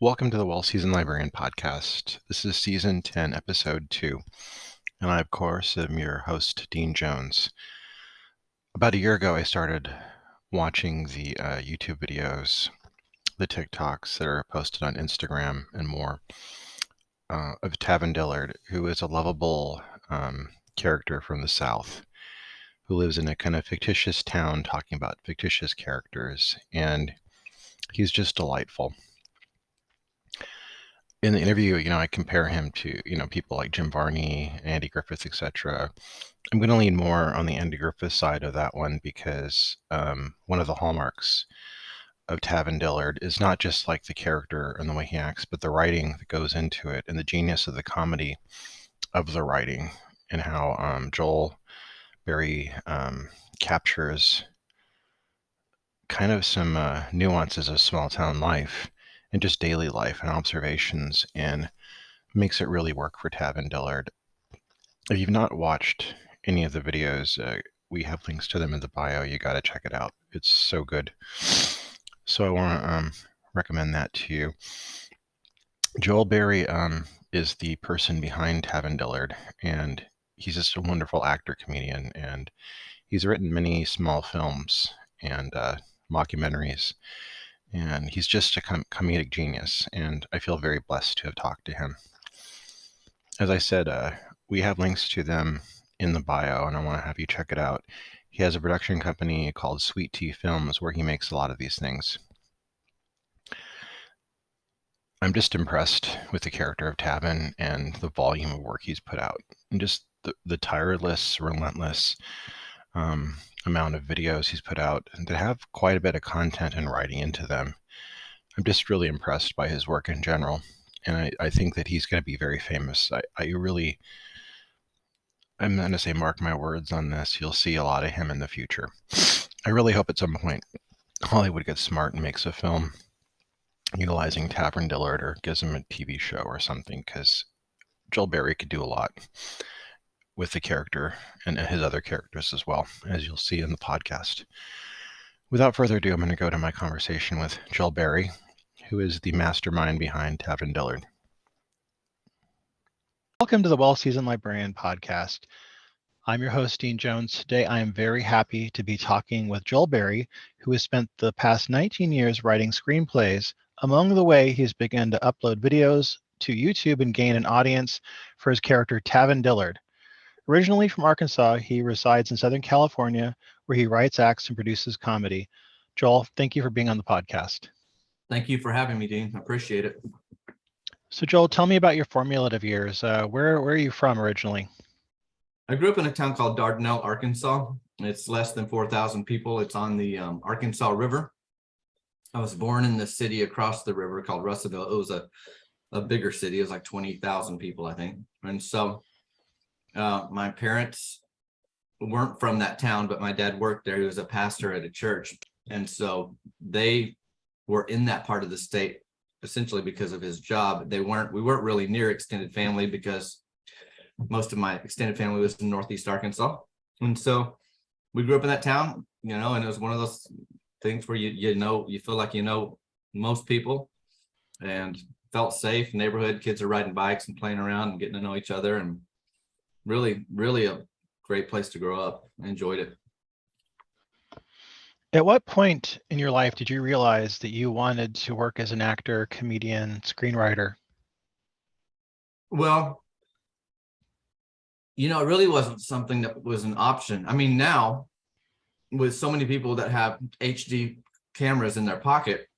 Welcome to the Well Seasoned Librarian Podcast. This is Season 10, Episode 2. And I, of course, am your host, Dean Jones. About a year ago, I started watching the YouTube videos, the TikToks that are posted on Instagram and more, of Tavin Dillard, who is a lovable character from the South, who lives in a kind of fictitious town talking about fictitious characters, and he's just delightful. In the interview, I compare him to, people like Jim Varney, Andy Griffith, etc. I'm going to lean more on the Andy Griffith side of that one because one of the hallmarks of Tavin Dillard is not just like the character and the way he acts, but the writing that goes into it and the genius of the comedy of the writing and how Joel Berry captures kind of some nuances of small town life and just daily life and observations, and makes it really work for Tavin Dillard. If you've not watched any of the videos, we have links to them in the bio. You got to check it out. It's so good. So I want to recommend that to you. Joel Berry is the person behind Tavin Dillard, and he's just a wonderful actor, comedian, and he's written many small films and mockumentaries. And he's just a comedic genius, and I feel very blessed to have talked to him. As I said, we have links to them in the bio, and I want to have you check it out. He has a production company called Sweet Tea Films where he makes a lot of these things. I'm just impressed with the character of Tavin and the volume of work he's put out, and just the tireless, relentless amount of videos he's put out, and to have quite a bit of content and writing into them. I'm just really impressed by his work in general, and I think that he's going to be very famous. I'm going to say, mark my words on this, you'll see a lot of him in the future. I really hope at some point Hollywood gets smart and makes a film utilizing Tavin Dillard or gives him a TV show or something, because Joel Berry could do a lot with the character and his other characters as well, as you'll see in the podcast. Without further ado, I'm going to go to my conversation with Joel Berry, who is the mastermind behind Tavin Dillard. Welcome to the Well Seasoned Librarian Podcast. I'm your host, Dean Jones. Today, I am very happy to be talking with Joel Berry, who has spent the past 19 years writing screenplays. Among the way, he's begun to upload videos to YouTube and gain an audience for his character, Tavin Dillard. Originally from Arkansas, he resides in Southern California, where he writes, acts, and produces comedy. Joel, thank you for being on the podcast. Thank you for having me, Dean. I appreciate it. So, Joel, tell me about your formative years. Where are you from originally? I grew up in a town called Dardanelle, Arkansas. It's less than 4,000 people. It's on the Arkansas River. I was born in the city across the river called Russellville. It was a bigger city. It was like 20,000 people, I think. And so my parents weren't from that town, but my dad worked there. He was a pastor at a church. And so they were in that part of the state essentially because of his job. We weren't really near extended family because most of my extended family was in Northeast Arkansas. And so we grew up in that town, and it was one of those things where you feel like most people, and felt safe. Neighborhood kids are riding bikes and playing around and getting to know each other, and really, really a great place to grow up. I enjoyed it. At what point in your life did you realize that you wanted to work as an actor, comedian, screenwriter? Well, it really wasn't something that was an option. I mean, now with so many people that have HD cameras in their pocket,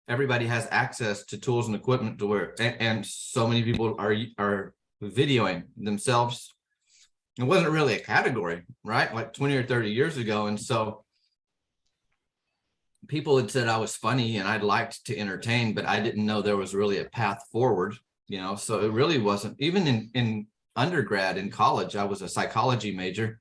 everybody has access to tools and equipment to where, and so many people are videoing themselves. It wasn't really a category, right? Like 20 or 30 years ago. And so people had said I was funny and I'd liked to entertain, but I didn't know there was really a path forward, so it really wasn't. Even in undergrad, in college, I was a psychology major.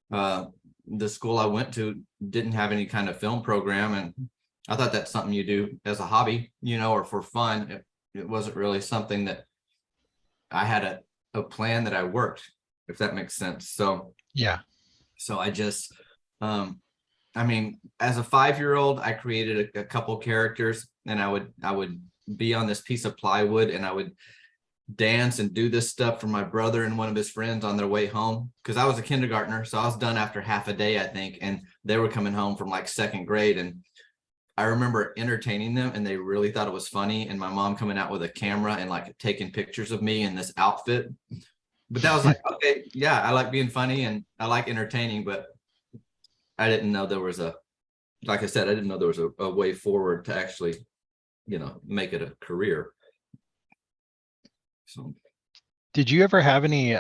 The school I went to didn't have any kind of film program, and I thought that's something you do as a hobby, or for fun. It wasn't really something that I had a plan that I worked, if that makes sense. So yeah. So I just as a 5-year-old, I created a couple characters, and I would be on this piece of plywood, and I would dance and do this stuff for my brother and one of his friends on their way home, because I was a kindergartner, so I was done after half a day, I think, and they were coming home from like second grade, and I remember entertaining them, and they really thought it was funny, and my mom coming out with a camera and like taking pictures of me in this outfit. But that was like, okay, yeah, I like being funny and I like entertaining, but I didn't know there was like I said, I didn't know there was a way forward to actually, make it a career. So, Did you ever have any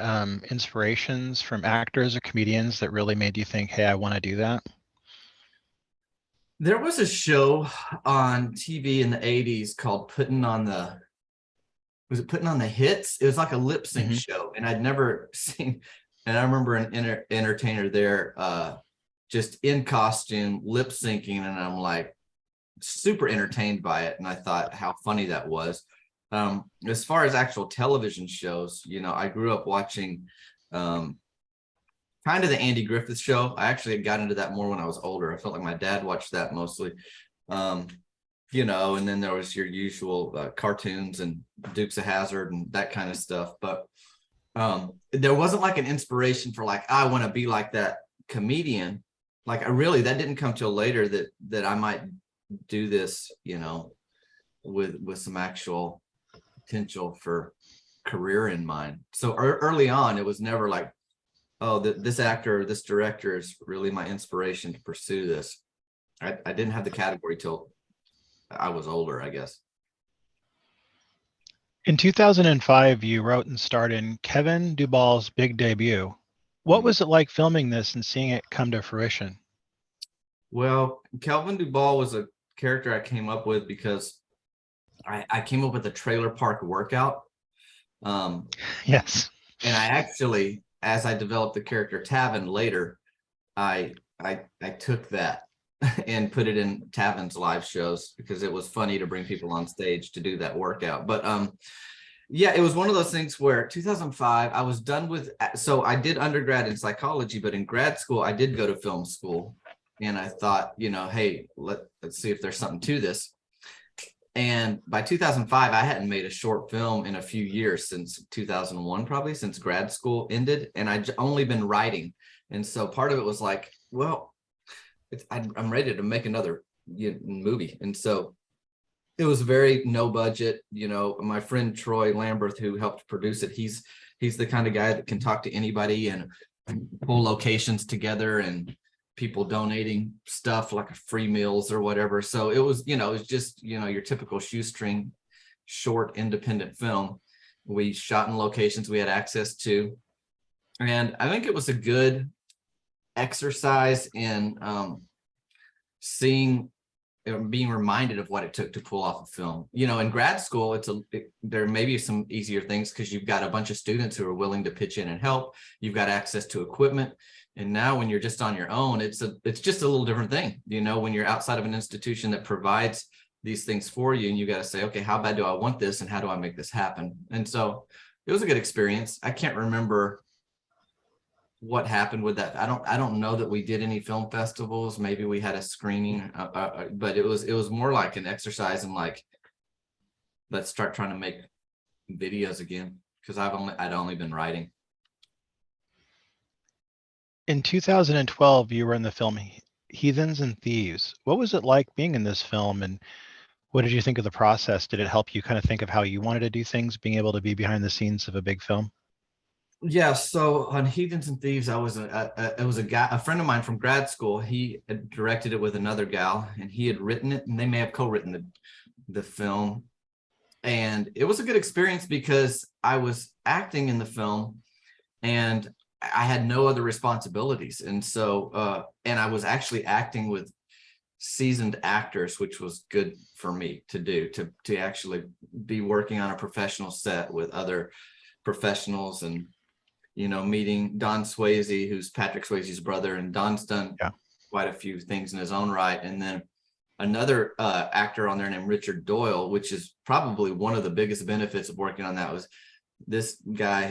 inspirations from actors or comedians that really made you think, hey, I want to do that? there was a show on TV in the 80s called Putting on the Hits? It was like a lip sync show, and I'd never seen, and I remember an entertainer there just in costume, lip syncing, and I'm like super entertained by it, and I thought how funny that was. As far as actual television shows, I grew up watching kind of the Andy Griffith Show. I actually got into that more when I was older. I felt like my dad watched that mostly. And then there was your usual cartoons and Dukes of Hazzard and that kind of stuff. But there wasn't like an inspiration for like, I want to be like that comedian. Like that didn't come till later that I might do this, with some actual potential for career in mind. So early on, it was never like, oh, this actor or this director is really my inspiration to pursue this. I didn't have the category till I was older, I guess. In 2005, you wrote and starred in Kevin Duvall's big debut. What was it like filming this and seeing it come to fruition? Well, Kelvin Duvall was a character I came up with because I came up with a trailer park workout. Yes. And I actually, as I developed the character Tavin later, I took that and put it in Tavin's live shows because it was funny to bring people on stage to do that workout. But yeah, it was one of those things where 2005, I was done with, so I did undergrad in psychology, but in grad school, I did go to film school. And I thought, hey, let's see if there's something to this. And by 2005, I hadn't made a short film in a few years, since 2001, probably since grad school ended. And I'd only been writing. And so part of it was like, well, I'm ready to make another movie. And so it was very no budget. My friend Troy Lamberth, who helped produce it, he's the kind of guy that can talk to anybody and pull locations together, and people donating stuff like free meals or whatever. So it was, it was just, your typical shoestring short independent film. We shot in locations we had access to. And I think it was a good exercise in being reminded of what it took to pull off a film. In grad school, there may be some easier things because you've got a bunch of students who are willing to pitch in and help. You've got access to equipment. And now when you're just on your own, it's just a little different thing. When you're outside of an institution that provides these things for you, and you got to say, okay, how bad do I want this? And how do I make this happen? And so it was a good experience. I can't remember what happened with that. I don't know that we did any film festivals. Maybe we had a screening, but it was more like an exercise in like, let's start trying to make videos again, because I'd only been writing. In 2012, you were in the film Heathens and Thieves. What was it like being in this film, and what did you think of the process? Did it help you kind of think of how you wanted to do things, being able to be behind the scenes of a big film? Yeah, so on Heathens and Thieves, it was a friend of mine from grad school. He had directed it with another gal, and he had written it, and they may have co-written the film. And it was a good experience because I was acting in the film, and I had no other responsibilities. And so, and I was actually acting with seasoned actors, which was good for me to do, to actually be working on a professional set with other professionals, and, meeting Don Swayze, who's Patrick Swayze's brother, and Don's done quite a few things in his own right. And then another actor on there named Richard Doyle, which is probably one of the biggest benefits of working on that, was this guy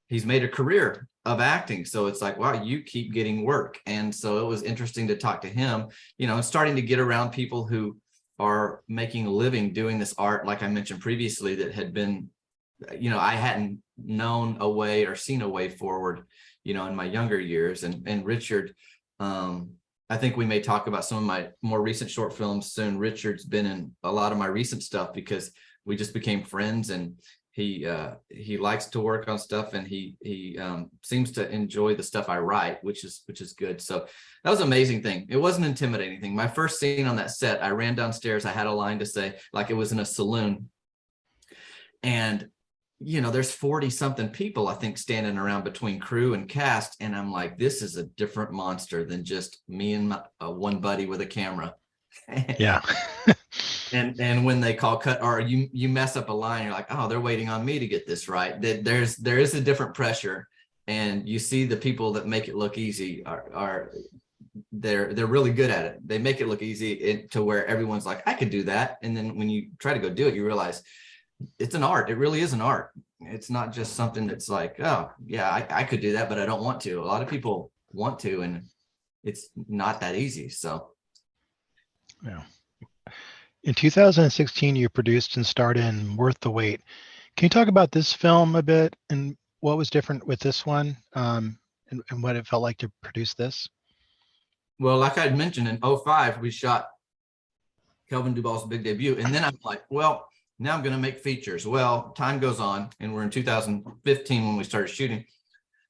he's made a career of acting. So it's like, wow, you keep getting work. And so it was interesting to talk to him, and starting to get around people who are making a living doing this art, like I mentioned previously, that had been, I hadn't known a way or seen a way forward, in my younger years. And Richard, I think we may talk about some of my more recent short films soon. Richard's been in a lot of my recent stuff because we just became friends, and he likes to work on stuff, and he seems to enjoy the stuff I write, which is good. So that was an amazing thing. It wasn't intimidating thing. My first scene on that set, I ran downstairs. I had a line to say, like it was in a saloon, and there's 40 something people, I think, standing around between crew and cast. And I'm like, this is a different monster than just me and my one buddy with a camera. Yeah. And when they call cut, or you mess up a line, you're like, oh, they're waiting on me to get this right. There is a different pressure, and you see the people that make it look easy they're really good at it. They make it look easy to where everyone's like, I could do that. And then when you try to go do it, you realize it's an art. It really is an art. It's not just something that's like, oh yeah, I could do that, but I don't want to. A lot of people want to, and it's not that easy. So yeah. In 2016, you produced and starred in Worth the Wait. Can you talk about this film a bit and what was different with this one, and what it felt like to produce this? Well, like I'd mentioned, in 2005, we shot Kelvin Duvall's big debut. And then I'm like, well, now I'm going to make features. Well, time goes on, and we're in 2015 when we started shooting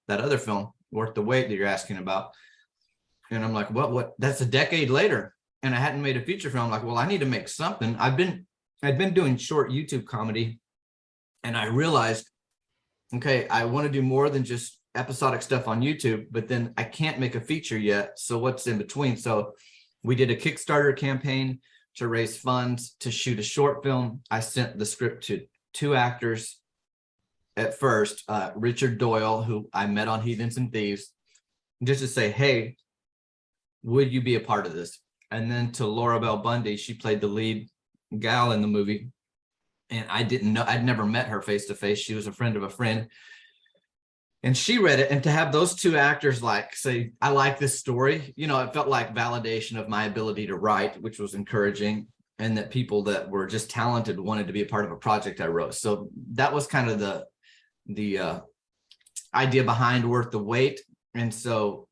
that other film, Worth the Wait, that you're asking about. And I'm like, what? That's a decade later, and I hadn't made a feature film. I'm like, well, I need to make something. I'd been doing short YouTube comedy, and I realized, okay, I want to do more than just episodic stuff on YouTube, but then I can't make a feature yet. So what's in between? So we did a Kickstarter campaign to raise funds to shoot a short film. I sent the script to 2 actors at first, Richard Doyle, who I met on Heathens and Thieves, just to say, hey, would you be a part of this? And then to Laura Bell Bundy, she played the lead gal in the movie. And I didn't know, I'd never met her face to face. She was a friend of a friend. And she read it, and to have those 2 actors say, I like this story, it felt like validation of my ability to write, which was encouraging, and that people that were just talented wanted to be a part of a project I wrote. So that was kind of the idea behind Worth the Wait. And so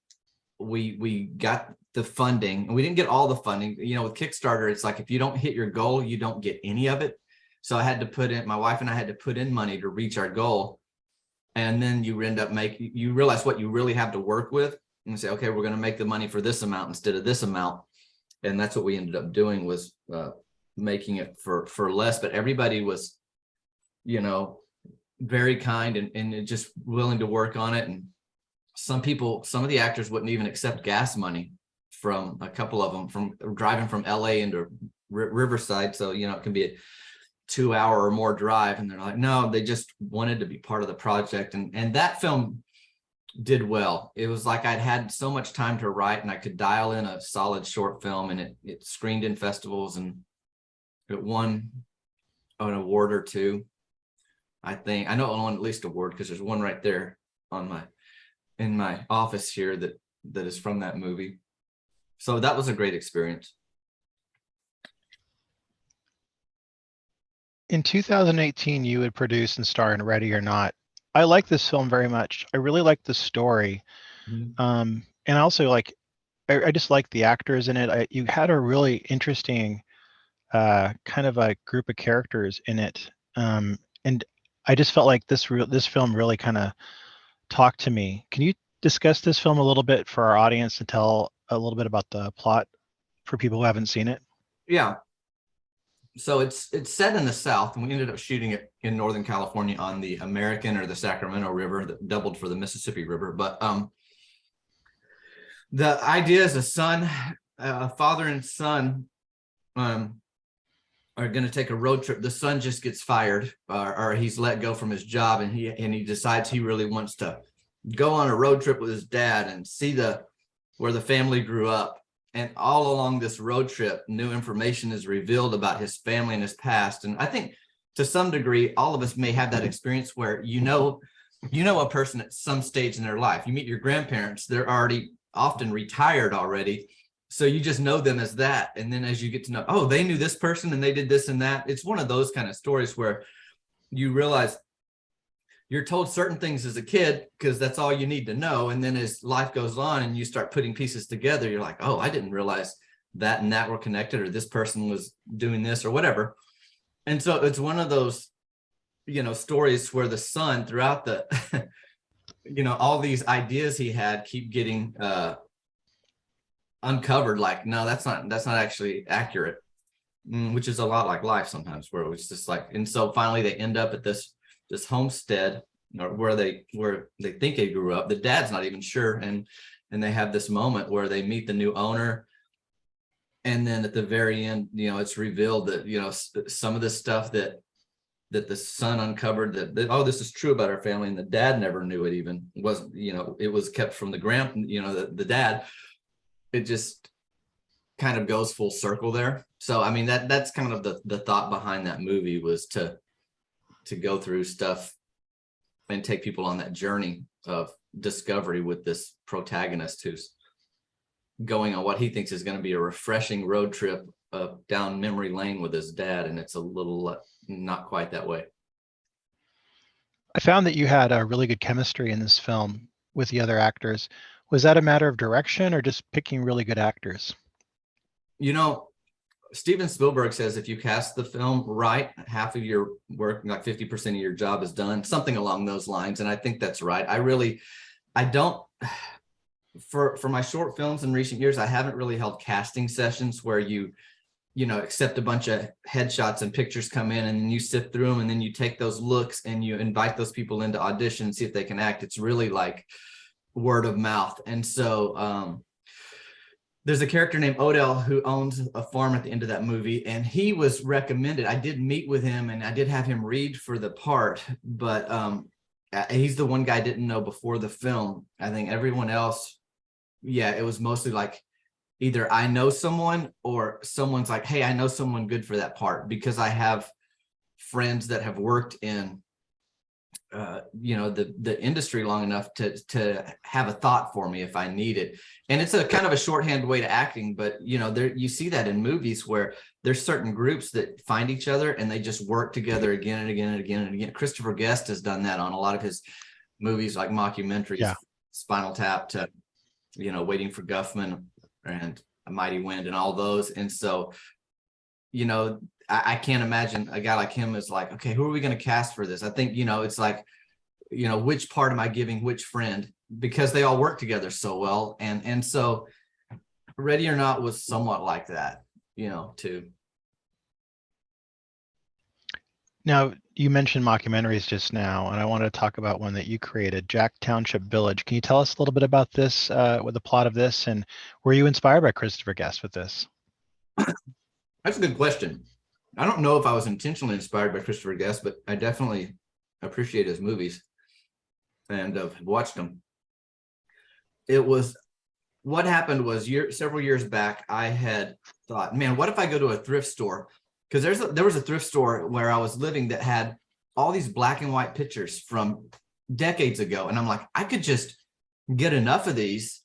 we got the funding, and we didn't get all the funding. With Kickstarter, it's like if you don't hit your goal, you don't get any of it. So my wife and I had to put in money to reach our goal. And then you end up you realize what you really have to work with, and say, okay, we're going to make the money for this amount instead of this amount. And that's what we ended up doing, was making it for less. But everybody was, very kind and just willing to work on it. And some of the actors wouldn't even accept gas money, from a couple of them, from driving from LA into Riverside. So, it can be a 2-hour or more drive, and they're like, no, they just wanted to be part of the project. And that film did well. It was like I'd had so much time to write, and I could dial in a solid short film, and it screened in festivals, and it won an award or 2. I think I know it won at least an award, because there's one right there in my office here that is from that movie. So that was a great experience. In 2018, you would produce and star in Ready or Not. I like this film very much. I really like the story. Mm-hmm. And also I just like the actors in it. You had a really interesting kind of a group of characters in it. And I just felt like this film really kind of talked to me. Can you discuss this film a little bit for our audience and tell a little bit about the plot for people who haven't seen it? Yeah. So it's set in the South, and we ended up shooting it in Northern California on the American, or the Sacramento River, that doubled for the Mississippi River. But the idea is a father and son are going to take a road trip. The son just gets fired, or he's let go from his job, and he decides he really wants to go on a road trip with his dad and see where the family grew up. And all along this road trip, new information is revealed about his family and his past. And I think to some degree, all of us may have that experience where a person at some stage in their life. You meet your grandparents, they're already often retired already. So you just know them as that. And then as you get to know, oh, they knew this person and they did this and that. It's one of those kind of stories where you realize you're told certain things as a kid because that's all you need to know. And then as life goes on and you start putting pieces together, you're like, oh, I didn't realize that and that were connected, or this person was doing this or whatever. And so it's one of those, stories where the son throughout the, all these ideas he had keep getting uncovered. Like, no, that's not actually accurate, which is a lot like life sometimes, where it was just like, and so finally they end up at this homestead where they think they grew up. The dad's not even sure, and they have this moment where they meet the new owner. And then at the very end, it's revealed that, some of the stuff that the son uncovered that, oh, this is true about our family, and the dad never knew it even. It wasn't, it was kept from the the dad. It just kind of goes full circle there. So, I mean, that's kind of the thought behind that movie, was to go through stuff and take people on that journey of discovery with this protagonist who's going on what he thinks is going to be a refreshing road trip down memory lane with his dad, and it's a little not quite that way. I found that you had a really good chemistry in this film with the other actors. Was that a matter of direction or just picking really good actors? Steven Spielberg says if you cast the film right, half of your work, like 50% of your job is done, something along those lines. And I think that's right. I don't, for my short films in recent years, I haven't really held casting sessions where you accept a bunch of headshots and pictures come in and you sift through them and then you take those looks and you invite those people into audition and see if they can act. It's really like word of mouth. And so there's a character named Odell who owns a farm at the end of that movie, and he was recommended. I did meet with him and I did have him read for the part, but he's the one guy I didn't know before the film. I think everyone else, it was mostly like either I know someone or someone's like, hey, I know someone good for that part, because I have friends that have worked in the industry long enough to have a thought for me if I need it. And it's a kind of a shorthand way to acting, but you see that in movies where there's certain groups that find each other and they just work together again and again and again and again. Christopher Guest has done that on a lot of his movies, like mockumentaries, Spinal Tap to Waiting for Guffman and A Mighty Wind and all those. And so I can't imagine a guy like him is like, okay, who are we going to cast for this? I think, it's like, which part am I giving which friend? Because they all work together so well. And so Ready or Not was somewhat like that, too. Now, you mentioned mockumentaries just now, and I wanted to talk about one that you created, Jack Township Village. Can you tell us a little bit about this, with the plot of this, and were you inspired by Christopher Guest with this? That's a good question. I don't know if I was intentionally inspired by Christopher Guest, but I definitely appreciate his movies and have watched them. What happened was several years back, I had thought, man, what if I go to a thrift store? Because there was a thrift store where I was living that had all these black and white pictures from decades ago. And I'm like, I could just get enough of these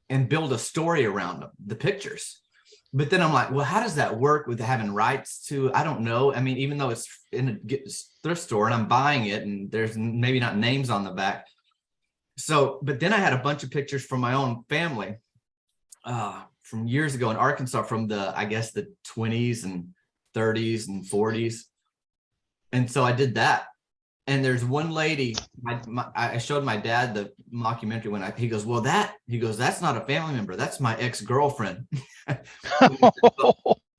and build a story around them, the pictures. But then I'm like, well, how does that work with having rights to, I don't know. I mean, even though it's in a thrift store and I'm buying it and there's maybe not names on the back. So, but then I had a bunch of pictures from my own family from years ago in Arkansas, from the 20s and 30s and 40s. And so I did that. And there's one lady, I showed my dad the mockumentary when he goes, well, that's not a family member. That's my ex-girlfriend.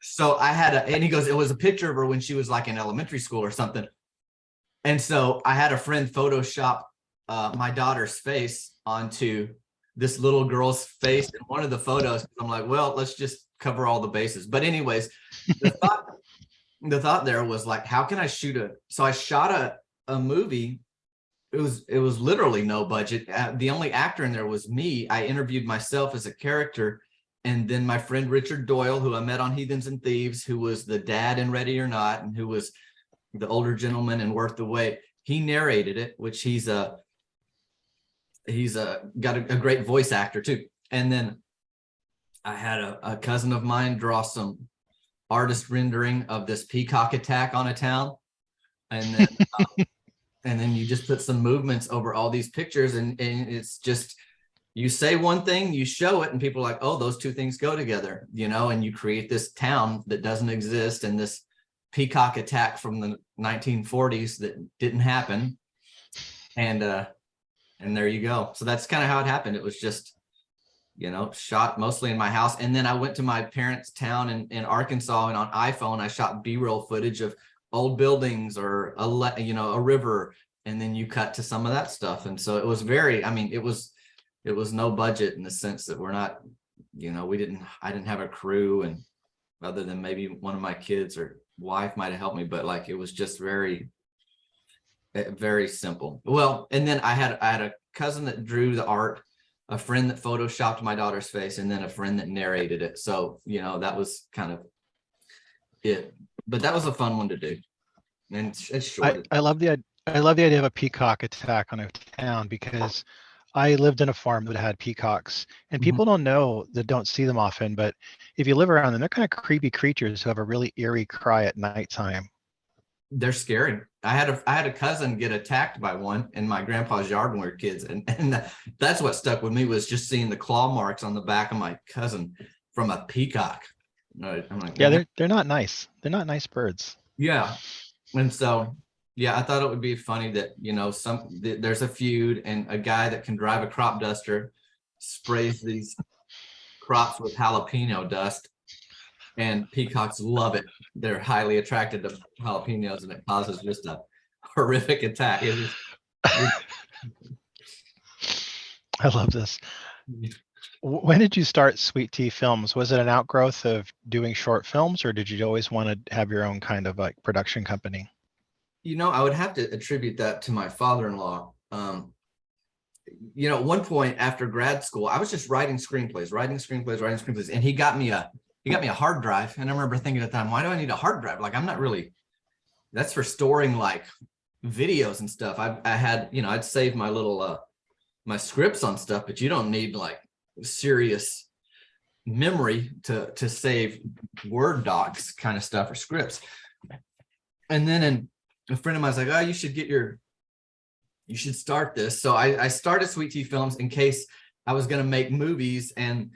So I had and he goes, it was a picture of her when she was like in elementary school or something. And so I had a friend Photoshop my daughter's face onto this little girl's face in one of the photos. I'm like, well, let's just cover all the bases. But anyways, the thought there was like, how can I so I shot a movie. It was literally no budget. The only actor in there was me. I interviewed myself as a character, and then my friend Richard Doyle, who I met on Heathens and Thieves, who was the dad in Ready or Not and who was the older gentleman in Worth the Wait, he narrated it, which he's got a great voice actor too. And then I had a cousin of mine draw some artist rendering of this peacock attack on a town. And then and then you just put some movements over all these pictures, and it's just, you say one thing, you show it, and people are like, oh, those two things go together, and you create this town that doesn't exist, and this peacock attack from the 1940s that didn't happen. And there you go. So that's kind of how it happened. It was just, shot mostly in my house. And then I went to my parents' town in Arkansas, and on iPhone, I shot B-roll footage of old buildings or a river. And then you cut to some of that stuff. And so it was it was no budget in the sense that we're not, I didn't have a crew, and other than maybe one of my kids or wife might have helped me, but like, it was just very, very simple. Well, and then I had a cousin that drew the art, a friend that photoshopped my daughter's face, and then a friend that narrated it. So, that was kind of it, but that was a fun one to do. And it's short. I love the idea of a peacock attack on a town, because I lived in a farm that had peacocks, and people don't know that, don't see them often, but if you live around them, they're kind of creepy creatures who have a really eerie cry at nighttime. They're scary. I had a cousin get attacked by one in my grandpa's yard when we were kids, and that's what stuck with me, was just seeing the claw marks on the back of my cousin from a peacock. I'm like, yeah, they're not nice. They're not nice birds. Yeah, and so yeah, I thought it would be funny that there's a feud, and a guy that can drive a crop duster sprays these crops with jalapeno dust. And peacocks love it. They're highly attracted to jalapenos, and it causes just a horrific attack. I love this. When did you start Sweet Tea Films? Was it an outgrowth of doing short films, or did you always want to have your own kind of like production company? I would have to attribute that to my father-in-law. At one point after grad school, I was just writing screenplays, and he got me a hard drive. And I remember thinking at the time, why do I need a hard drive? Like, I'm not really, that's for storing like videos and stuff. I had, I'd save my little, my scripts on stuff, but you don't need like serious memory to save Word docs kind of stuff or scripts. And then a friend of mine was like, oh, you should start this. So I started Sweet Tea Films in case I was going to make movies, and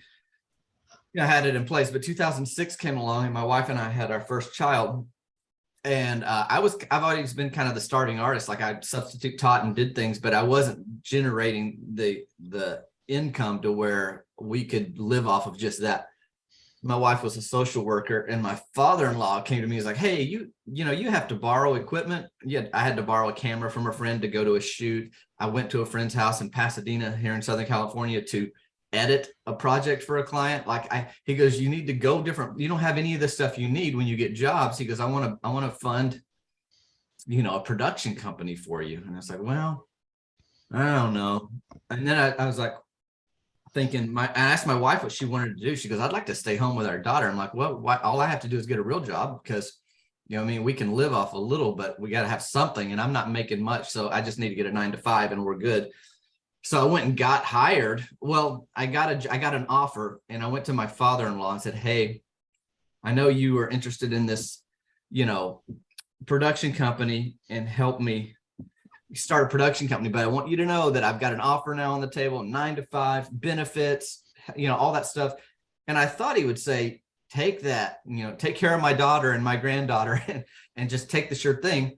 I had it in place. But 2006 came along, and my wife and I had our first child. And I've always been kind of the starting artist. Like, I substitute taught and did things, but I wasn't generating the income to where we could live off of just that. My wife was a social worker, and my father-in-law came to me. He's like, hey, you have to borrow equipment. Yeah, I had to borrow a camera from a friend to go to a shoot. I went to a friend's house in Pasadena here in Southern California to edit a project for a client. He goes, you need to go different. You don't have any of the stuff you need when you get jobs. He goes, I want to fund, a production company for you. And I was like, well, I don't know. And then I was like thinking, I asked my wife what she wanted to do. She goes, I'd like to stay home with our daughter. I'm like, well, all I have to do is get a real job, because we can live off a little, but we got to have something, and I'm not making much. So I just need to get a 9-to-5 and we're good. So I went and got hired. Well, I got an offer, and I went to my father-in-law and said, hey, I know you are interested in this, production company, and help me start a production company, but I want you to know that I've got an offer now on the table, 9-to-5, benefits, all that stuff. And I thought he would say, take that, take care of my daughter and my granddaughter, and just take the sure thing.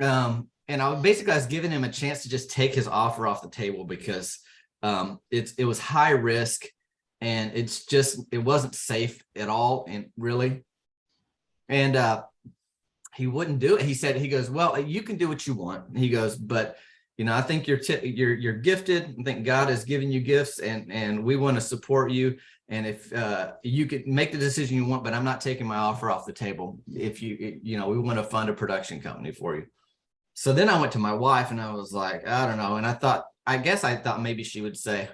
And I was giving him a chance to just take his offer off the table, because it was high risk, and it wasn't safe at all, and really. And he wouldn't do it. He goes, well, you can do what you want. He goes, but I think you're gifted. I think God has given you gifts, and we want to support you. And if you could make the decision you want, but I'm not taking my offer off the table. If we want to fund a production company for you. So then I went to my wife, and I was like, I don't know. And I thought maybe she would say,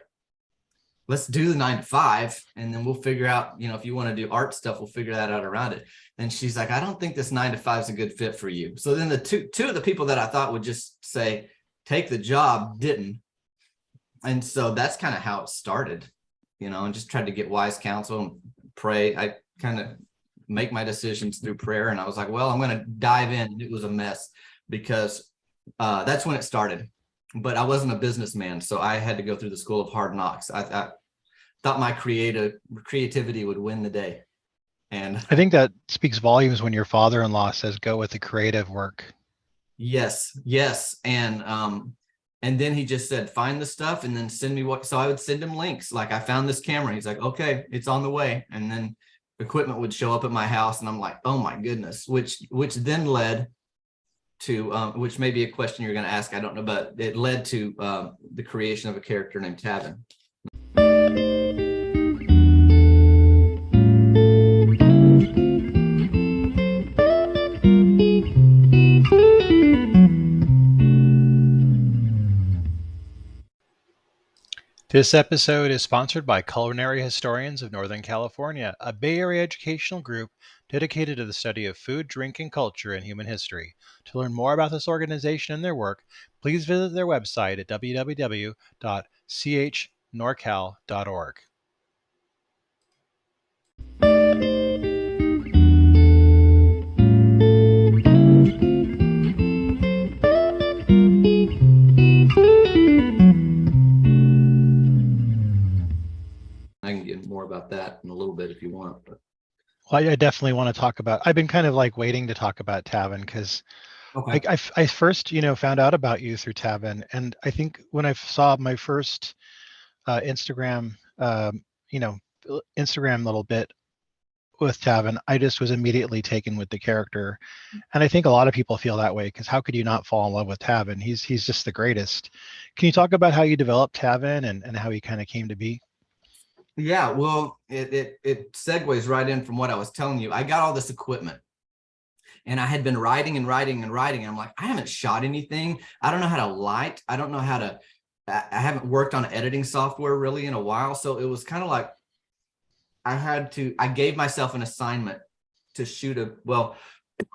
let's do the 9-to-5, and then we'll figure out, if you want to do art stuff, we'll figure that out around it. And she's like, I don't think this 9-to-5 is a good fit for you. So then the two of the people that I thought would just say, take the job, didn't. And so that's kind of how it started. and just tried to get wise counsel and pray. I kind of make my decisions through prayer. And I was like, well, I'm going to dive in. It was a mess because that's when it started. But I wasn't a businessman, so I had to go through the school of hard knocks. I thought my creativity would win the day. And I think that speaks volumes when your father-in-law says, go with the creative work. Yes. And then he just said, find the stuff and then send me so I would send him links. Like, I found this camera. He's like, okay, it's on the way. And then equipment would show up at my house and I'm like, oh my goodness, which then led to, which may be a question you're going to ask. I don't know, but it led to the creation of a character named Tavin. This episode is sponsored by Culinary Historians of Northern California, a Bay Area educational group dedicated to the study of food, drink, and culture in human history. To learn more about this organization and their work, please visit their website at www.chnorcal.org. I can get more about that in a little bit if you want. But. Well, I definitely want to talk about, I've been kind of like waiting to talk about Tavin because Okay. I first, found out about you through Tavin. And I think when I saw my first Instagram, Instagram little bit with Tavin, I just was immediately taken with the character. And I think a lot of people feel that way because how could you not fall in love with Tavin? He's just the greatest. Can you talk about how you developed Tavin and how he kind of came to be? Yeah, well, it segues right in from what I was telling you. I got all this equipment and I had been writing and writing and writing. I'm like, I haven't shot anything. I don't know how to light. I don't know how to, I haven't worked on editing software really in a while. So it was kind of like, I gave myself an assignment to shoot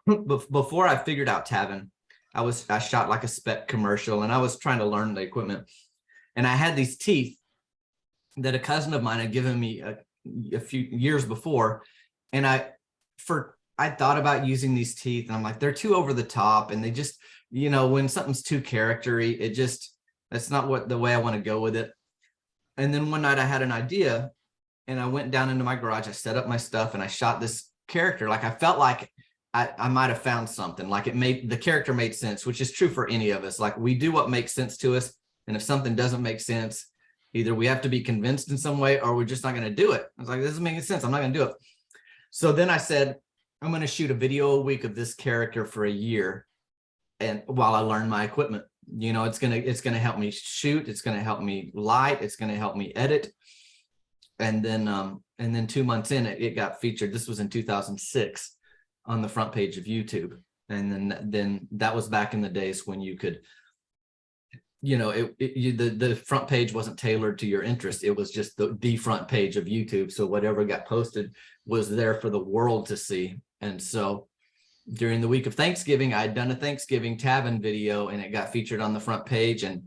before I figured out Tavin, I shot like a spec commercial and I was trying to learn the equipment. And I had these teeth that a cousin of mine had given me a few years before. And I thought about using these teeth and I'm like, they're too over the top. And they just, when something's too charactery, that's not the way I want to go with it. And then one night I had an idea and I went down into my garage, I set up my stuff and I shot this character. Like I felt like I might've found something, like the character made sense, which is true for any of us. Like we do what makes sense to us. And if something doesn't make sense, either we have to be convinced in some way or we're just not going to do it. I was like, this doesn't make sense. I'm not going to do it. So then I said, I'm going to shoot a video a week of this character for a year. And while I learn my equipment, it's going to help me shoot. It's going to help me light. It's going to help me edit. And then 2 months in, it got featured. This was in 2006 on the front page of YouTube. And then that was back in the days when you could, the front page wasn't tailored to your interest. It was just the front page of YouTube. So whatever got posted was there for the world to see. And so during the week of Thanksgiving, I had done a Thanksgiving Tavin video and it got featured on the front page. And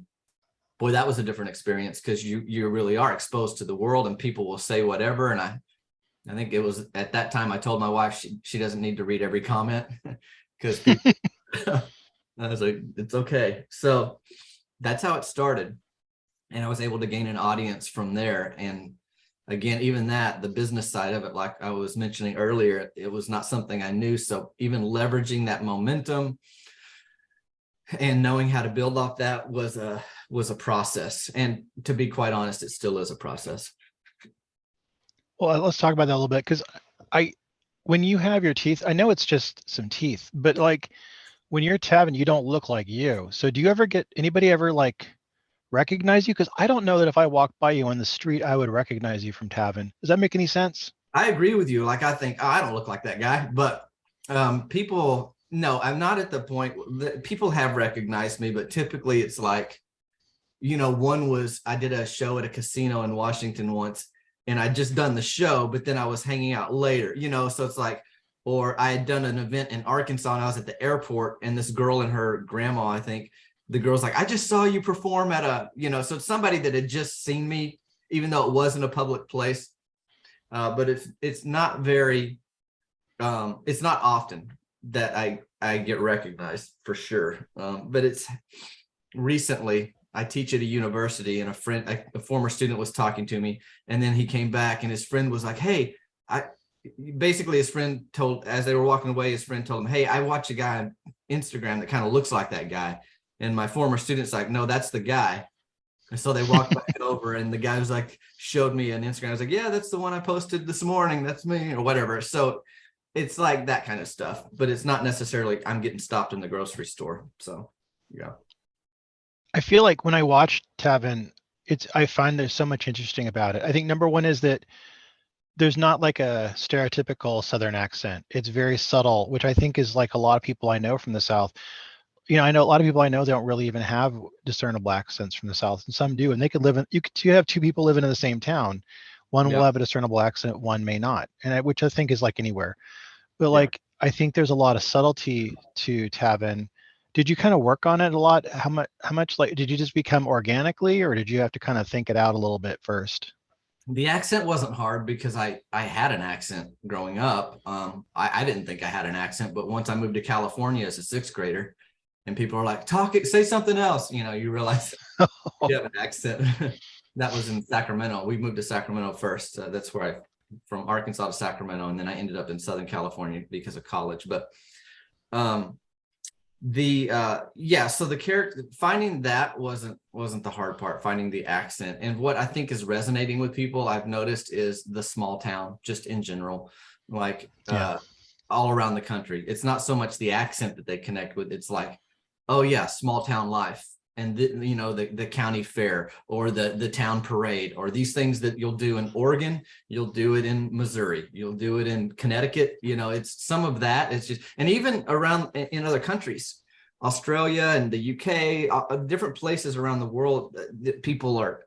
boy, that was a different experience because you really are exposed to the world and people will say whatever. And I think it was at that time I told my wife she doesn't need to read every comment because I was like, it's okay. So that's how it started. And I was able to gain an audience from there. And again, even the business side of it, like I was mentioning earlier, it was not something I knew. So even leveraging that momentum and knowing how to build off that was a process. And to be quite honest, it still is a process. Well, let's talk about that a little bit because when you have your teeth, I know it's just some teeth, but like, when you're Tavin, you don't look like you. So do you ever get anybody ever like recognize you? Because I don't know that if I walked by you on the street, I would recognize you from Tavin. Does that make any sense? I agree with you. Like I think, I don't look like that guy, but people, no, I'm not at the point that people have recognized me, but typically it's like, I did a show at a casino in Washington once and I'd just done the show, but then I was hanging out later, so it's like, or I had done an event in Arkansas and I was at the airport and this girl and her grandma, I think the girl's like, I just saw you perform at so it's somebody that had just seen me even though it wasn't a public place. But it's not very, it's not often that I get recognized, for sure. But it's recently, I teach at a university, and a former student was talking to me, and then he came back and his friend was like, hey, basically his friend told, as they were walking away, his friend told him, hey, I watch a guy on Instagram that kind of looks like that guy. And my former student's like, no, that's the guy. And so they walked back over, and the guy was like, showed me an Instagram. I was like, yeah, that's the one I posted this morning. That's me, or whatever. So it's like that kind of stuff, but it's not necessarily I'm getting stopped in the grocery store. So, yeah. I feel like when I watch Tavin, I find there's so much interesting about it. I think number one is that there's not like a stereotypical Southern accent. It's very subtle, which I think is like a lot of people I know from the South. I know a lot of people I know don't really even have discernible accents from the South, and some do. And they could you have two people living in the same town. One will have a discernible accent, one may not, which I think is like anywhere. But like, I think there's a lot of subtlety to Tavin. Did you kind of work on it a lot? How much like, did you just become organically, or did you have to kind of think it out a little bit first? The accent wasn't hard because I had an accent growing up. I didn't think I had an accent, but once I moved to California as a sixth grader, and people are like, say something else, you realize you have an accent. That was in Sacramento. We moved to Sacramento first. That's where from Arkansas to Sacramento, and then I ended up in Southern California because of college. But so the character, finding that wasn't the hard part, finding the accent. And what I think is resonating with people, I've noticed, is the small town, just in general, like all around the country. It's not so much the accent that they connect with. It's like, oh yeah, small town life, and the county fair, or the town parade, or these things that you'll do in Oregon, you'll do it in Missouri, you'll do it in Connecticut. It's some of that. It's just, and even around in other countries, Australia and the UK, different places around the world, that people are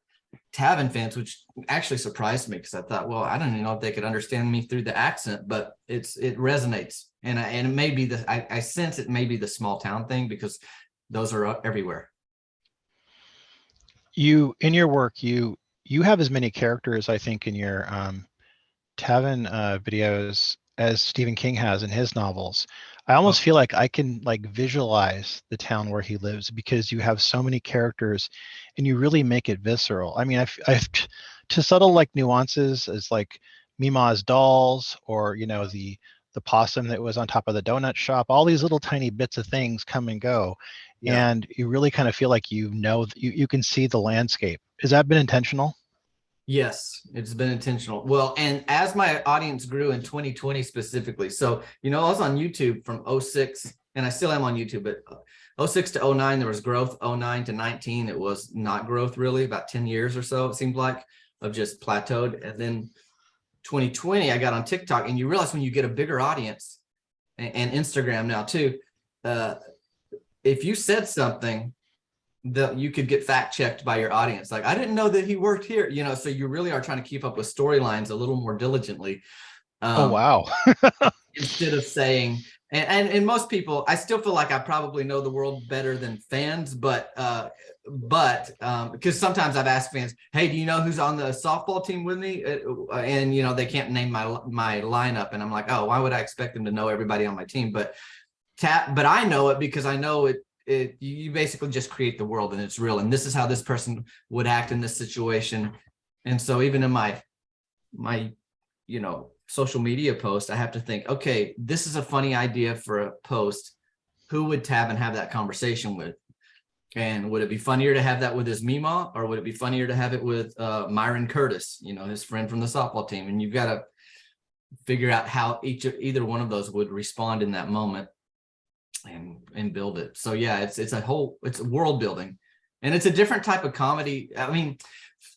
Tavin fans, which actually surprised me, because I thought, well, I don't even know if they could understand me through the accent, but it resonates. And it may be I sense it may be the small town thing, because those are everywhere. In your work, you have as many characters, I think, in your Tavin videos as Stephen King has in his novels. I almost feel like I can like visualize the town where he lives, because you have so many characters and you really make it visceral. I mean, I've to subtle like nuances as like Mima's dolls, or the possum that was on top of the donut shop, all these little tiny bits of things come and go. Yeah. And you really kind of feel like you can see the landscape. Has that been intentional? Yes, it's been intentional. Well, and as my audience grew in 2020 specifically, so, I was on YouTube from 06, and I still am on YouTube, but 06 to 09, there was growth. 09 to 19, it was not growth, really, about 10 years or so, it seemed like, of just plateaued. And then 2020, I got on TikTok, and you realize when you get a bigger audience, and Instagram now too, if you said something that you could get fact checked by your audience, like, I didn't know that he worked here, so you really are trying to keep up with storylines a little more diligently. Oh, wow. Instead of saying, and most people, I still feel like I probably know the world better than fans, but because sometimes I've asked fans, hey, do you know who's on the softball team with me? And they can't name my lineup, and I'm like, oh, why would I expect them to know everybody on my team? But I know it, because I know it. You basically just create the world, and it's real, and this is how this person would act in this situation. And so even in my social media post, I have to think, okay, this is a funny idea for a post. Who would Tavin have that conversation with? And would it be funnier to have that with his Mima, or would it be funnier to have it with Myron Curtis, his friend from the softball team? And you've got to figure out how either one of those would respond in that moment, and build it. So yeah, it's world building, and it's a different type of comedy. I mean,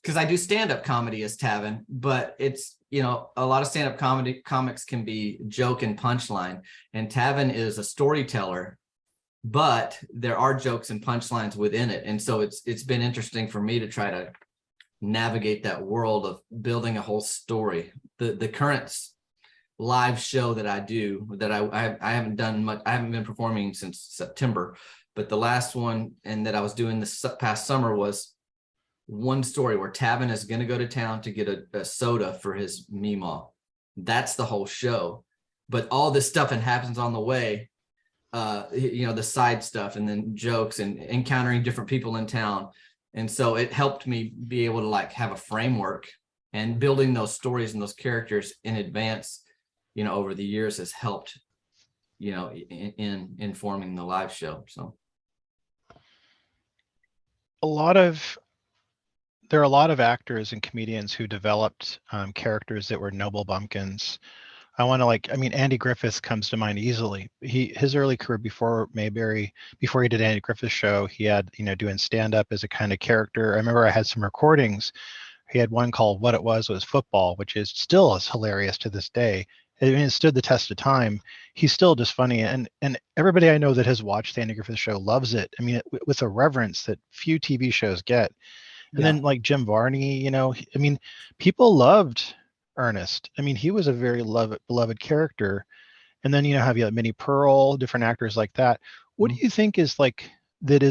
because I do stand-up comedy as Tavin, but it's, a lot of stand-up comics can be joke and punchline, and Tavin is a storyteller, but there are jokes and punchlines within it. And so it's been interesting for me to try to navigate that world of building a whole story. The current live show that I do, that I haven't done much, I haven't been performing since September, but the last one, and that I was doing this past summer, was one story where Tavin is going to go to town to get a soda for his Meemaw. That's the whole show. But all this stuff and happens on the way, the side stuff and then jokes and encountering different people in town. And so it helped me be able to like have a framework, and building those stories and those characters in advance, over the years has helped, in informing the live show. So there are a lot of actors and comedians who developed characters that were noble bumpkins. Andy Griffith comes to mind easily. His early career before Mayberry, before he did Andy Griffith's show, he had, doing stand-up as a kind of character. I remember I had some recordings. He had one called What It Was Football, which is still as hilarious to this day. I mean, it stood the test of time. He's still just funny. And everybody I know that has watched the Andy Griffith show loves it. I mean, with a reverence that few TV shows get. And then like Jim Varney, people loved Ernest. I mean, he was a very beloved character. And then, have you Minnie Pearl, different actors like that. What do you think is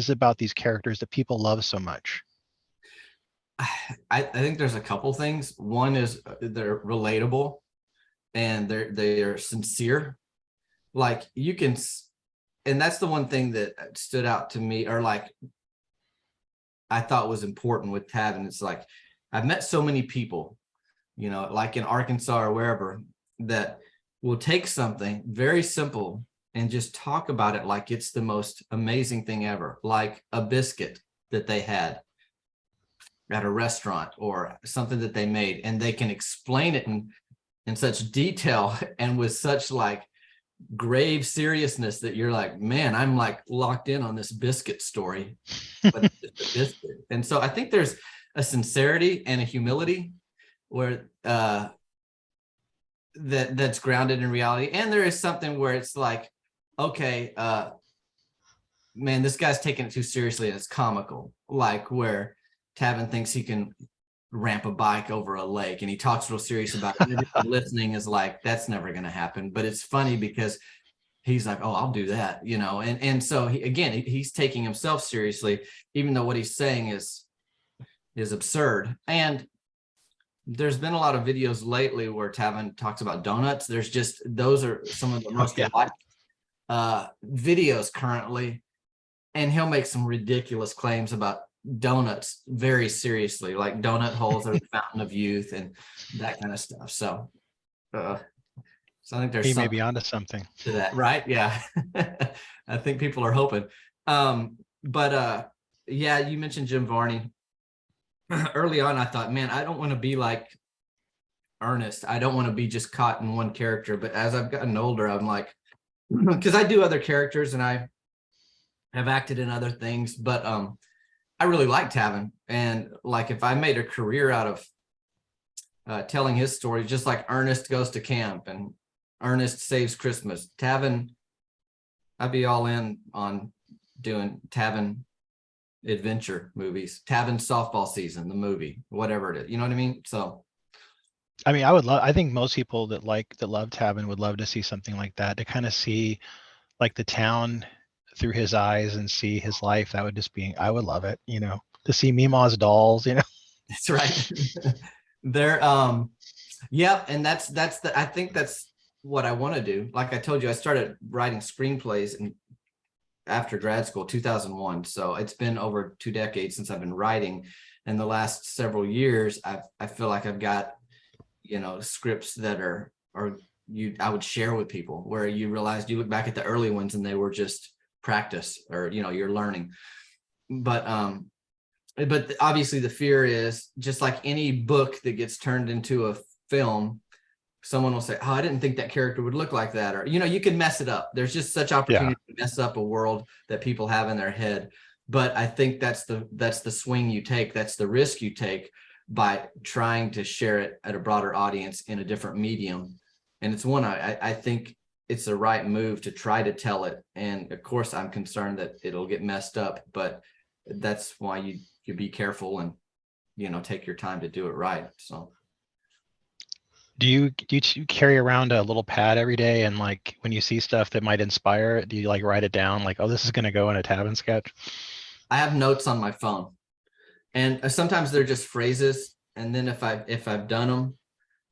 about these characters that people love so much? I think there's a couple things. One is they're relatable and they're sincere. Like you can, and that's the one thing that stood out to me, or like I thought was important with Tavin. It's like, I've met so many people, like in Arkansas or wherever, that will take something very simple and just talk about it like it's the most amazing thing ever, like a biscuit that they had at a restaurant or something that they made, and they can explain it in such detail and with such like grave seriousness that you're like, man, I'm like locked in on this biscuit story, but it's a biscuit. And so I think there's a sincerity and a humility where that's grounded in reality. And there is something where it's like, okay, man, this guy's taking it too seriously and it's comical, like where Tavin thinks he can ramp a bike over a lake and he talks real serious about it. Listening is like, that's never going to happen. But it's funny because he's like, oh, I'll do that, and so he's taking himself seriously, even though what he's saying is absurd. And there's been a lot of videos lately where Tavin talks about donuts. Those are some of the most liked videos currently. And he'll make some ridiculous claims about donuts very seriously, like donut holes are the fountain of youth and that kind of stuff. So I think there's he may be onto something to that, right? Yeah. I think people are hoping. But you mentioned Jim Varney. Early on, I thought, man, I don't want to be like Ernest. I don't want to be just caught in one character. But as I've gotten older, I'm like, because I do other characters and I have acted in other things, but I really like Tavin. And like, if I made a career out of telling his story, just like Ernest goes to camp and Ernest saves Christmas, Tavin, I'd be all in on doing Tavin adventure movies, Tavin softball season, the movie, whatever it is, you know what I mean? So I think most people that love Tavin would love to see something like that, to kind of see like the town through his eyes and see his life. That would just be, I would love it, to see Meemaw's dolls, That's right. They're and I think that's what I want to do. Like I told you, I started writing screenplays after grad school, 2001. So it's been over 2 decades since I've been writing. And the last several years, I feel like I've got, scripts that I would share with people, where you realize, you look back at the early ones and they were just practice, or, you're learning. But obviously the fear is, just like any book that gets turned into a film, someone will say, oh, I didn't think that character would look like that. Or, you can mess it up. There's just such opportunity to mess up a world that people have in their head. But I think that's the swing you take. That's the risk you take by trying to share it at a broader audience in a different medium. And it's one, I think it's the right move to try to tell it. And of course, I'm concerned that it'll get messed up, but that's why you be careful and, take your time to do it right. So. Do you carry around a little pad every day, and like when you see stuff that might inspire it, do you like write it down, like, oh, this is going to go in a Tavin sketch? I have notes on my phone, And sometimes they're just phrases. And then if I've done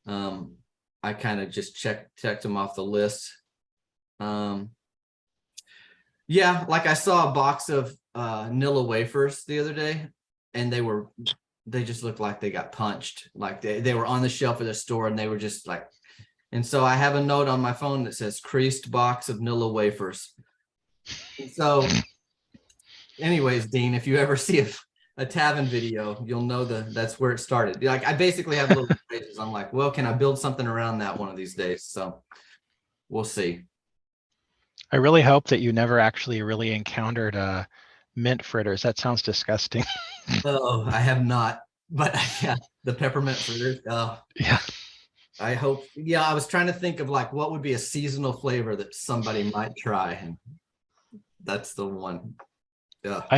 them, I kind of just checked them off the list. Yeah, like I saw a box of Nilla wafers the other day, and they just looked like they got punched. Like they were on the shelf of the store, and they were just like, and so I have a note on my phone that says creased box of Nilla wafers. So anyways, Dean, if you ever see a Tavin video, you'll know that's where it started. Like I basically have little phrases. I'm like, well, can I build something around that one of these days? So we'll see. I really hope that you never actually really encountered mint fritters. That sounds disgusting. Oh, I have not, but yeah, the peppermint fritters. Yeah. I hope. Yeah, I was trying to think of like what would be a seasonal flavor that somebody might try, and that's the one. Yeah. I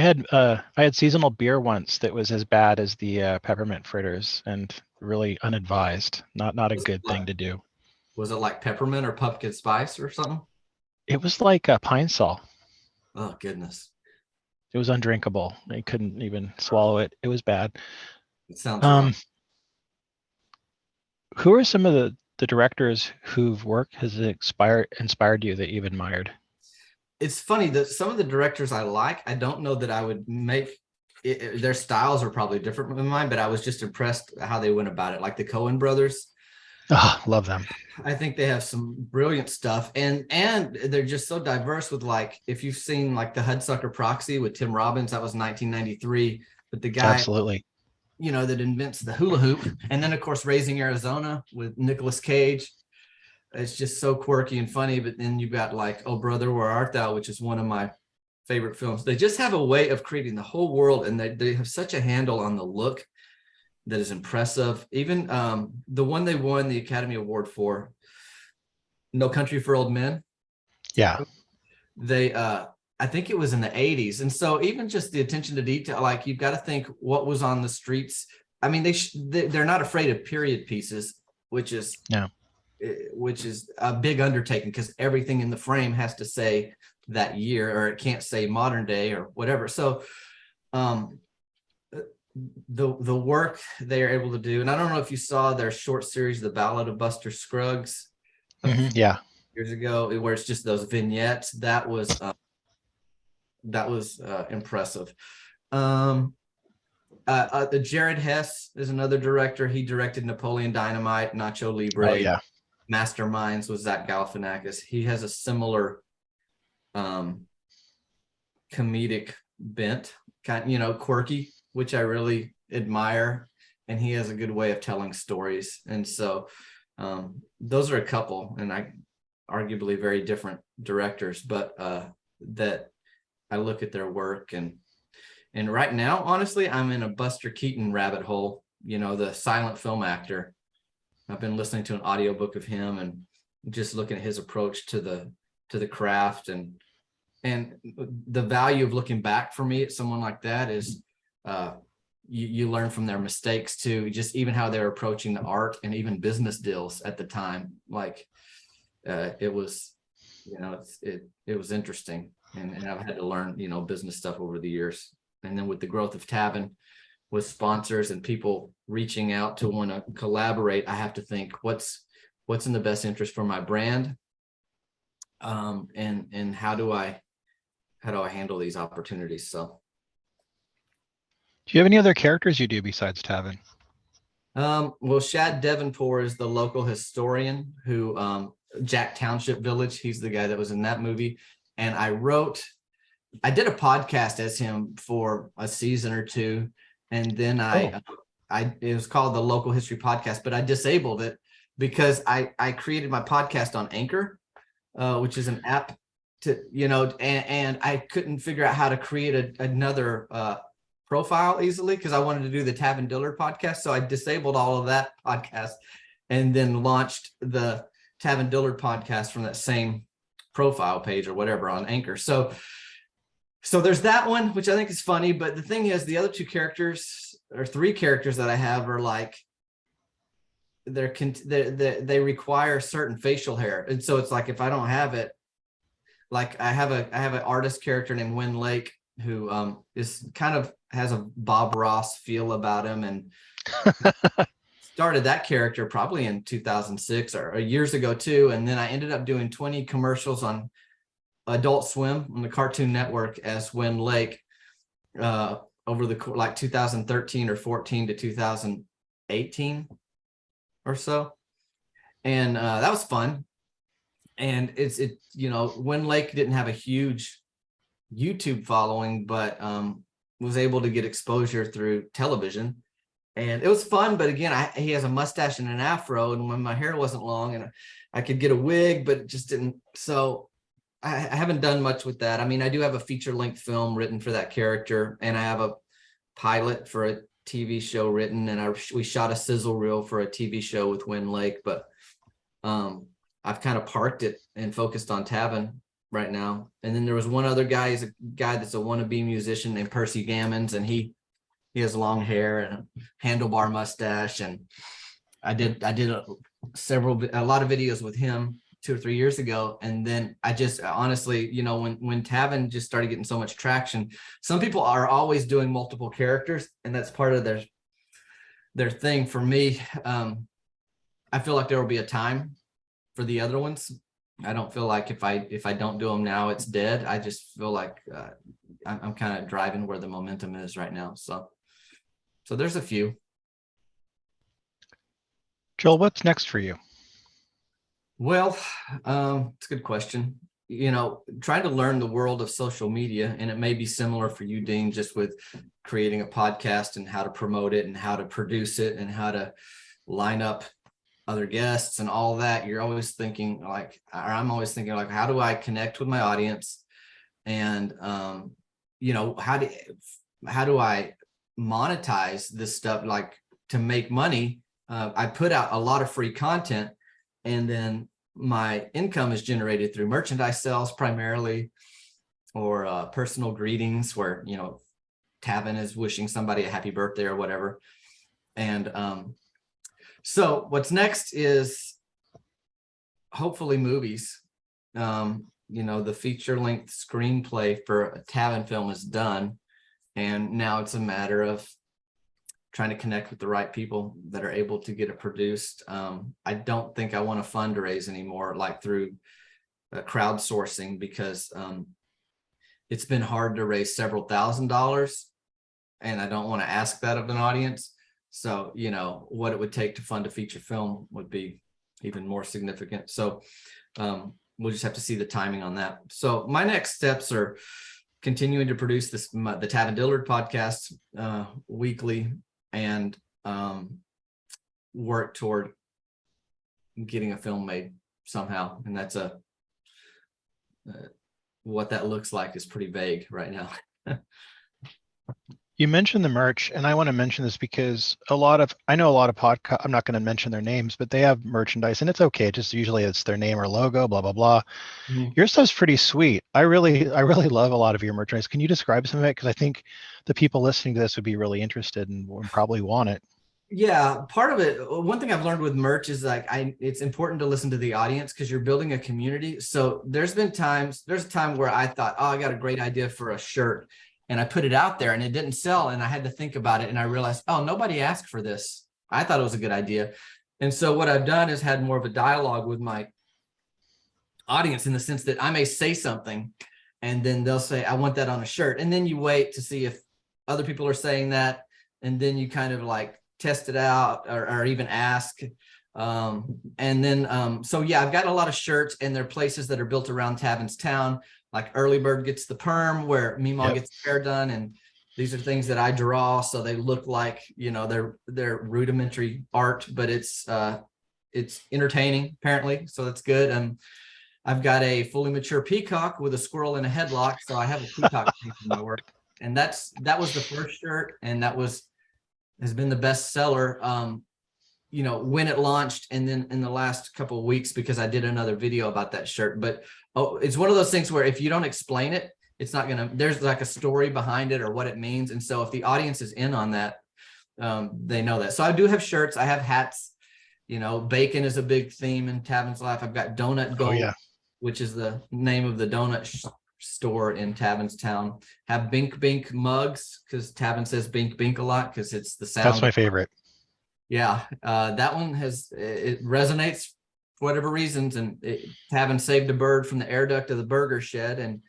had seasonal beer once that was as bad as the peppermint fritters, and really unadvised. Not a good thing to do. Was it like peppermint or pumpkin spice or something? It was like a pine sol. Oh goodness. It was undrinkable. I couldn't even swallow it. It was bad. It sounds wrong. Who are some of the directors whose work has inspired you that you've admired? It's funny that some of the directors I like, I don't know that I would make their styles are probably different than mine, but I was just impressed how they went about it. Like the Coen brothers. Oh, love them. I think they have some brilliant stuff, and they're just so diverse with, like, if you've seen like the Hudsucker Proxy with Tim Robbins, that was 1993, but the guy, Absolutely, that invents the hula hoop, and then of course Raising Arizona with Nicolas Cage. It's just so quirky and funny. But then you've got like Oh Brother, Where Art Thou, which is one of my favorite films. They just have a way of creating the whole world, and they have such a handle on the look that is impressive. Even the one they won the Academy Award for, No Country for Old Men. yeah. They I think it was in the 80s. And so even just the attention to detail, like you've got to think what was on the streets. I mean, they're not afraid of period pieces, which is a big undertaking, because everything in the frame has to say that year, or it can't say modern day or whatever. So the work they are able to do, and I don't know if you saw their short series, The Ballad of Buster Scruggs, Yeah. years ago, where it's just those vignettes. That was impressive. Jared Hess is another director. He directed Napoleon Dynamite, Nacho Libre. Oh, yeah. Masterminds was Zach Galifianakis. He has a similar comedic bent, quirky, which I really admire, and he has a good way of telling stories. And so those are a couple, and arguably very different directors, but that I look at their work, and right now, honestly, I'm in a Buster Keaton rabbit hole, the silent film actor. I've been listening to an audiobook of him and just looking at his approach to the craft, and the value of looking back for me at someone like that is you learn from their mistakes too, just even how they're approaching the art and even business deals at the time. Like it was, it was interesting, and I've had to learn, business stuff over the years. And then with the growth of Tavin, with sponsors and people reaching out to want to collaborate, I have to think what's in the best interest for my brand, and how do I handle these opportunities. So Do you have any other characters you do besides Tavin? Well, Shad Davenport is the local historian who Jack Township Village, he's the guy that was in that movie. And I did a podcast as him for a season or two, and then it was called the Local History Podcast, but I disabled it because I created my podcast on Anchor, which is an app to, and I couldn't figure out how to create another profile easily, because I wanted to do the Tavin Dillard podcast. So I disabled all of that podcast and then launched the Tavin Dillard podcast from that same profile page or whatever on Anchor. So there's that one, which I think is funny. But the thing is, the other two characters or three characters that I have are like, they require certain facial hair. And so it's like, if I don't have it, like I have an artist character named Wynn Lake, who is kind of has a Bob Ross feel about him, and started that character probably in 2006 or years ago too. And then I ended up doing 20 commercials on Adult Swim on the Cartoon Network as Win Lake over the like 2013 or 14 to 2018 or so. And that was fun. And Win Lake didn't have a huge YouTube following, but was able to get exposure through television. And it was fun, but again, he has a mustache and an afro, and when my hair wasn't long, and I could get a wig, but it just didn't. So I haven't done much with that. I mean, I do have a feature-length film written for that character, and I have a pilot for a TV show written, and we shot a sizzle reel for a TV show with Win Lake, but I've kind of parked it and focused on Tavin right now. And then there was one other guy. He's a guy that's a wannabe musician named Percy Gammons, and he has long hair and a handlebar mustache. And I did a lot of videos with him 2 or 3 years ago. And then I just honestly, when Tavin just started getting so much traction, some people are always doing multiple characters, and that's part of their thing. For me, I feel like there will be a time for the other ones. I don't feel like if I don't do them now, it's dead. I just feel like I'm kind of driving where the momentum is right now. So there's a few. Joel, what's next for you? Well, it's a good question. Trying to learn the world of social media, and it may be similar for you, Dean, just with creating a podcast and how to promote it and how to produce it and how to line up other guests and all that. You're always thinking I'm always thinking how do I connect with my audience? And, how do I monetize this stuff, like to make money? I put out a lot of free content, and then my income is generated through merchandise sales primarily, or personal greetings where, Tavin is wishing somebody a happy birthday or whatever. And so what's next is hopefully movies. The feature-length screenplay for a Tavin film is done, and now it's a matter of trying to connect with the right people that are able to get it produced. I don't think I want to fundraise anymore, like through crowdsourcing, because it's been hard to raise several $1,000s, and I don't want to ask that of an audience. So, what it would take to fund a feature film would be even more significant. So we'll just have to see the timing on that. So my next steps are continuing to produce the Tavin Dillard podcast weekly, and work toward getting a film made somehow. And that's what that looks like is pretty vague right now. You mentioned the merch, and I want to mention this because I know a lot of podcasts, I'm not going to mention their names, but they have merchandise, and it's okay. Just usually it's their name or logo, blah, blah, blah. Mm-hmm. Your stuff's pretty sweet. I really love a lot of your merchandise. Can you describe some of it? Because I think the people listening to this would be really interested and would probably want it. Yeah, part of it, one thing I've learned with merch is it's important to listen to the audience, because you're building a community. So there's a time where I thought, I got a great idea for a shirt, and I put it out there and it didn't sell, and I had to think about it, and I realized, nobody asked for this. I thought it was a good idea. And so what I've done is had more of a dialogue with my audience, in the sense that I may say something and then they'll say, I want that on a shirt. And then you wait to see if other people are saying that, and then you kind of test it out, or even ask. So yeah, I've got a lot of shirts, and they're places that are built around Tavin's town. Like Early Bird gets the perm, where Meemaw gets hair done, and these are things that I draw, so they look like they're rudimentary art, but it's entertaining apparently, so that's good. And I've got a fully mature peacock with a squirrel in a headlock, so I have a peacock in my work, and that was the first shirt, and has been the best seller. When it launched, and then in the last couple of weeks, because I did another video about that shirt. But it's one of those things where if you don't explain it, it's not there's like a story behind it or what it means. And so if the audience is in on that, they know that. So I do have shirts. I have hats. Bacon is a big theme in Tavin's life. I've got Donut Gold, which is the name of the donut store in Tavin's town. Have Bink Bink mugs, because Tavin says Bink Bink a lot because it's the sound. That's my favorite. Yeah, that one it resonates for whatever reasons, and Tavin saved a bird from the air duct of the burger shed, and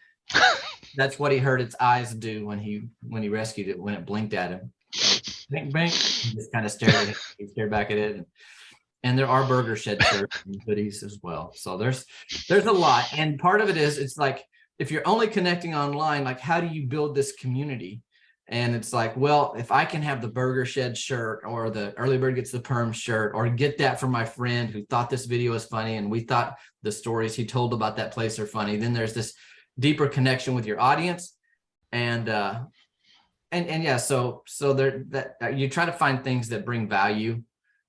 that's what he heard its eyes do when he rescued it, when it blinked at him. Bink Bink, he just kind of stared at it. He stared back at it, and there are burger shed shirts and hoodies as well. So there's a lot, and part of it is, it's like, if you're only connecting online, like, how do you build this community? And it's like, well, if I can have the burger shed shirt, or the early bird gets the perm shirt, or get that from my friend who thought this video was funny and we thought the stories he told about that place are funny, then there's this deeper connection with your audience. And yeah, so there, that you try to find things that bring value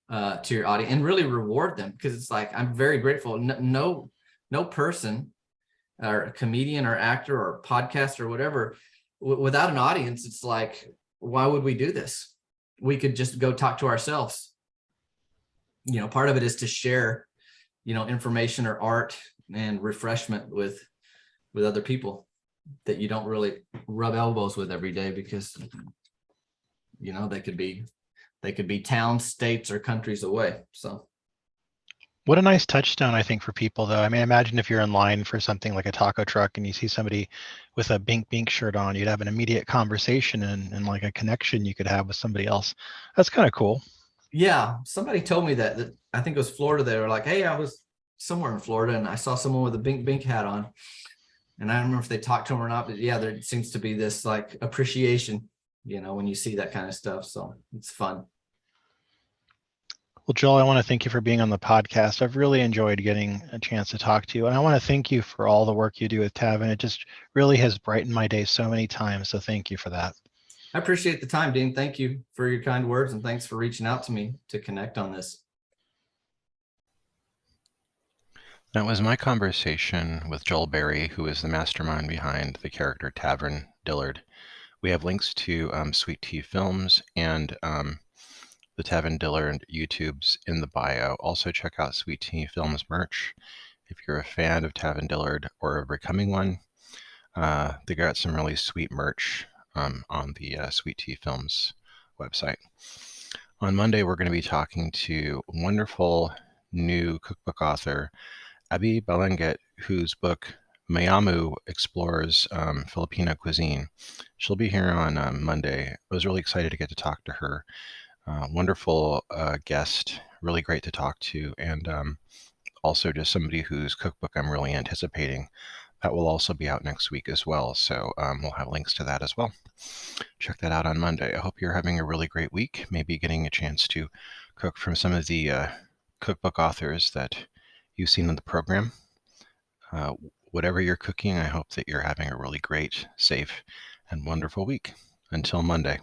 to your audience and really reward them, because it's like, I'm very grateful. No person, or a comedian or actor or podcast or whatever, without an audience, it's like, why would we do this? We could just go talk to ourselves. Part of it is to share, information or art and refreshment with other people that you don't really rub elbows with every day, because they could be towns, states, or countries away. So What a nice touchstone, I think, for people, though. I mean, imagine if you're in line for something like a taco truck and you see somebody with a Bink Bink shirt on, you'd have an immediate conversation and like a connection you could have with somebody else. That's kind of cool. yeah, somebody told me that I think it was Florida. They were like, hey, I was somewhere in Florida and I saw someone with a Bink Bink hat on. And I don't remember if they talked to him or not, but yeah, there seems to be this like appreciation, when you see that kind of stuff. So it's fun. Well, Joel, I want to thank you for being on the podcast. I've really enjoyed getting a chance to talk to you. And I want to thank you for all the work you do with Tavin. It just really has brightened my day so many times. So thank you for that. I appreciate the time, Dean. Thank you for your kind words, and thanks for reaching out to me to connect on this. That was my conversation with Joel Berry, who is the mastermind behind the character Tavin Dillard. We have links to Sweet Tea Films and the Tavin Dillard YouTubes in the bio. Also check out Sweet Tea Films merch. If you're a fan of Tavin Dillard or a becoming one, they got some really sweet merch on the Sweet Tea Films website. On Monday, we're going to be talking to wonderful new cookbook author, Abby Balanget, whose book Mayamu explores Filipino cuisine. She'll be here on Monday. I was really excited to get to talk to her. Wonderful guest, really great to talk to, and also just somebody whose cookbook I'm really anticipating. That will also be out next week as well, so we'll have links to that as well. Check that out on Monday. I hope you're having a really great week, maybe getting a chance to cook from some of the cookbook authors that you've seen in the program. Whatever you're cooking, I hope that you're having a really great, safe, and wonderful week. Until Monday.